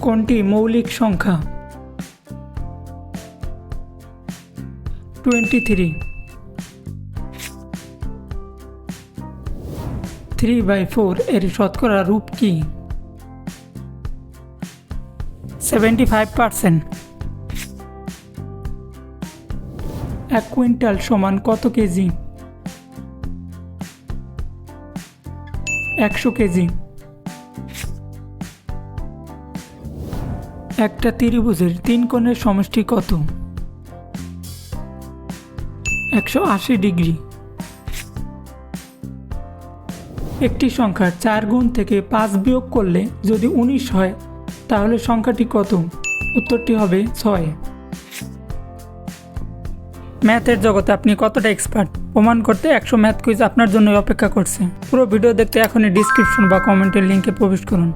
কোনটি মৌলিক সংখ্যা? 23। 3/4 এর শতকরা রূপ কি? 75%। 1 কুইন্টাল সমান কত কেজি? 100 কেজি। একটা ত্রিভুজের 3 কোণের সমষ্টি কত? 180 ডিগ্রি। একটি সংখ্যার 4 গুণ থেকে 5 বিয়োগ করলে যদি 19 হয় তাহলে সংখ্যাটি কত? উত্তরটি হবে 6। ম্যাথের জগতে আপনি কতটা এক্সপার্ট প্রমাণ করতে 100 ম্যাথ কুইজ আপনার জন্য অপেক্ষা করছে। পুরো ভিডিও দেখতে এখনই ডিসক্রিপশন বা কমেন্টের লিঙ্কে প্রবেশ করুন।